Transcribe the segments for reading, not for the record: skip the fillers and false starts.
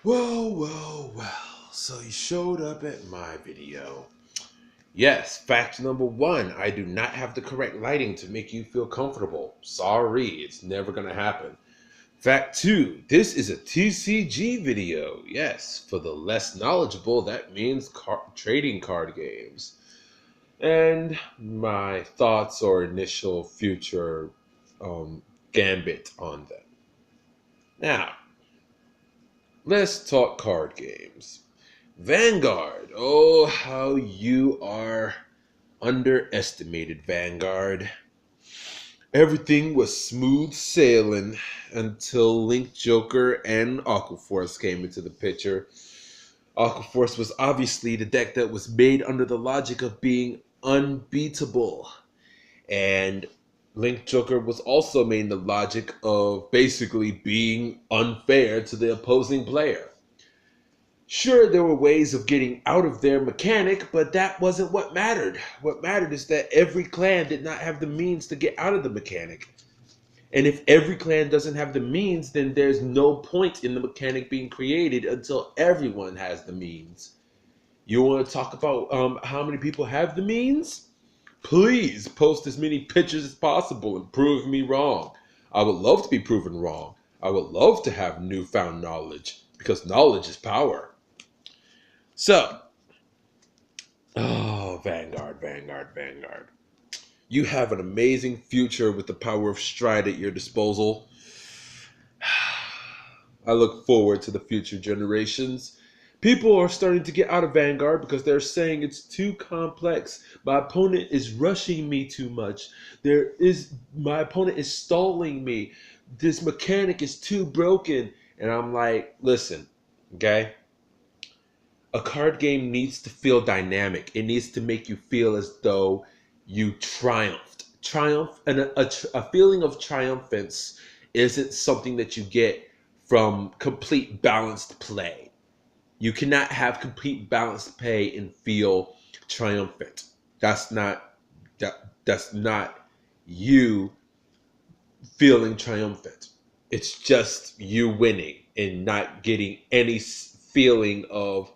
Well. So you showed up at my video. Yes, fact number one, I do not have the correct lighting to make you feel comfortable. Sorry, it's never gonna happen. Fact two, this is a TCG video. Yes, for the less knowledgeable, that means trading card games. And my thoughts or initial future um, gambit on them. Now, let's talk card games. Vanguard. Oh, how you are underestimated, Vanguard. Everything was smooth sailing until Link Joker and Aquaforce came into the picture. Aquaforce was obviously the deck that was made under the logic of being unbeatable. And Link Joker was also made in the logic of basically being unfair to the opposing player. Sure, there were ways of getting out of their mechanic, but that wasn't what mattered. What mattered is that every clan did not have the means to get out of the mechanic. And if every clan doesn't have the means, then there's no point in the mechanic being created until everyone has the means. You want to talk about how many people have the means? Please post as many pictures as possible and prove me wrong. I would love to be proven wrong. I would love to have newfound knowledge because knowledge is power. So, Vanguard. You have an amazing future with the power of Stride at your disposal. I look forward to the future generations. People are starting to get out of Vanguard because they're saying it's too complex. My opponent is rushing me too much. My opponent is stalling me. This mechanic is too broken. And I'm like, listen, okay? A card game needs to feel dynamic. It needs to make you feel as though you triumphed. A feeling of triumphance isn't something that you get from complete balanced play. You cannot have complete balanced play and feel triumphant. That's not you feeling triumphant. It's just you winning and not getting any feeling of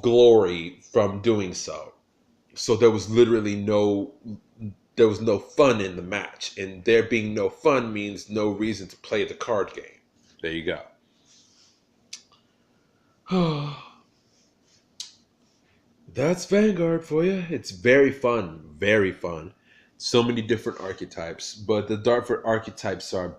glory from doing so. So there was no fun in the match, and there being no fun means no reason to play the card game. There you go. That's Vanguard for you. It's very fun, very fun. So many different archetypes, but the Dartford archetypes are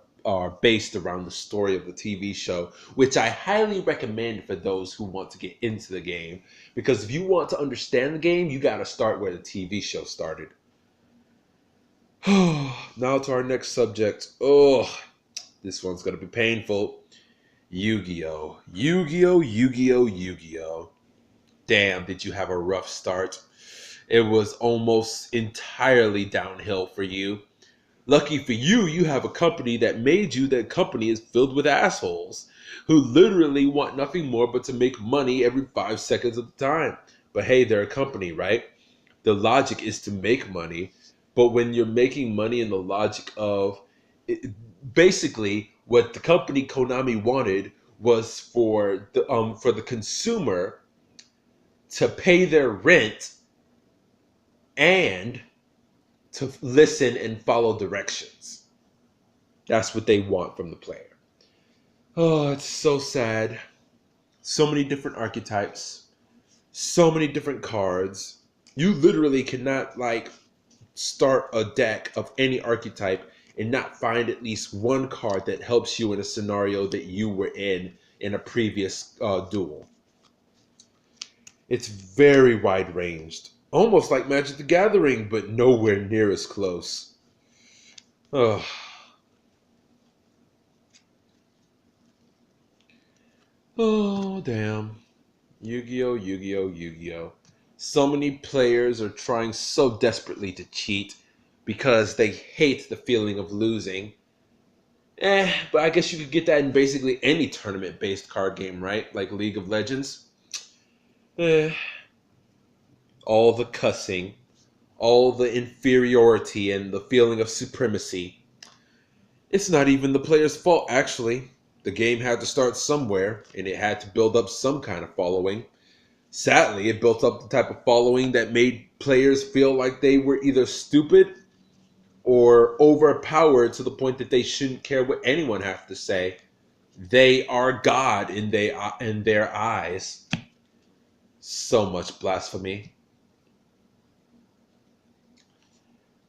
based around the story of the TV show, which I highly recommend for those who want to get into the game. Because if you want to understand the game, you got to start where the TV show started. Now to our next subject. Oh, this one's gonna be painful. Yu-Gi-Oh! Yu-Gi-Oh! Damn, did you have a rough start? It was almost entirely downhill for you. Lucky for you, you have a company that made you. That company is filled with assholes who literally want nothing more but to make money every 5 seconds of the time. But hey, they're a company, right? The logic is to make money. But when you're making money in the logic of basically what the company Konami wanted was for the consumer to pay their rent and to listen and follow directions. That's what they want from the player. Oh, it's so sad. So many different archetypes, so many different cards. You literally cannot start a deck of any archetype and not find at least one card that helps you in a scenario that you were in a previous duel. It's very wide ranged, almost like Magic the Gathering, but nowhere near as close. Oh, oh damn. Yu-Gi-Oh! So many players are trying so desperately to cheat because they hate the feeling of losing. But I guess you could get that in basically any tournament-based card game, right? Like League of Legends. Eh, all the cussing, all the inferiority and the feeling of supremacy. It's not even the player's fault, actually. The game had to start somewhere, and it had to build up some kind of following. Sadly, it built up the type of following that made players feel like they were either stupid or overpowered to the point that they shouldn't care what anyone has to say. They are God in their eyes. So much blasphemy.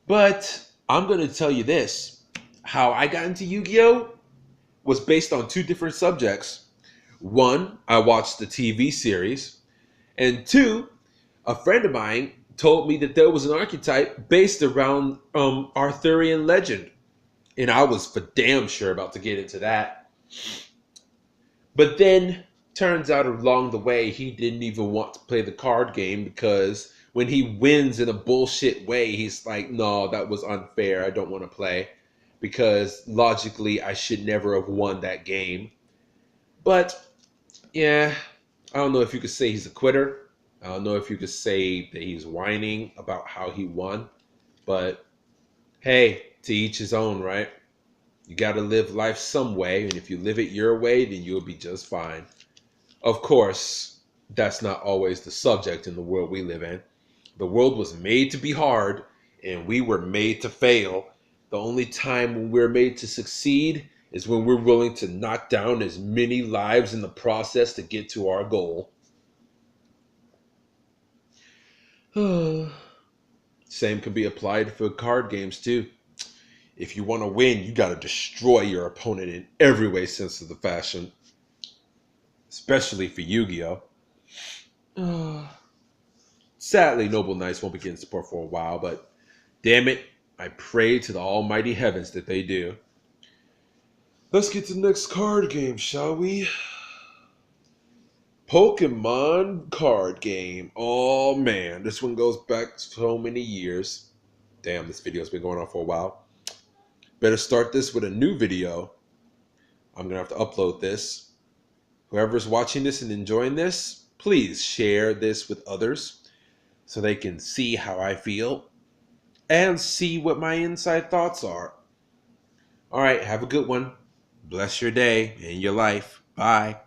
But I'm going to tell you this. How I got into Yu-Gi-Oh! Was based on two different subjects. One, I watched the TV series. And two, a friend of mine told me that there was an archetype based around Arthurian legend. And I was for damn sure about to get into that. But then, turns out along the way, he didn't even want to play the card game because when he wins in a bullshit way, he's like, no, that was unfair. I don't want to play because logically, I should never have won that game. But, yeah, I don't know if you could say he's a quitter. I don't know if you could say that he's whining about how he won. But, hey, to each his own, right? You got to live life some way, and if you live it your way, then you'll be just fine. Of course, that's not always the subject in the world we live in. The world was made to be hard, and we were made to fail. The only time when we're made to succeed is when we're willing to knock down as many lives in the process to get to our goal. Same can be applied for card games too. If you want to win, you got to destroy your opponent in every way sense of the fashion. Especially for Yu-Gi-Oh! Sadly, Noble Knights won't be getting support for a while, but damn it, I pray to the almighty heavens that they do. Let's get to the next card game, shall we? Pokemon card game. Oh man, this one goes back so many years. Damn, this video's been going on for a while. Better start this with a new video. I'm going to have to upload this. Whoever's watching this and enjoying this, please share this with others so they can see how I feel and see what my inside thoughts are. All right, have a good one. Bless your day and your life. Bye.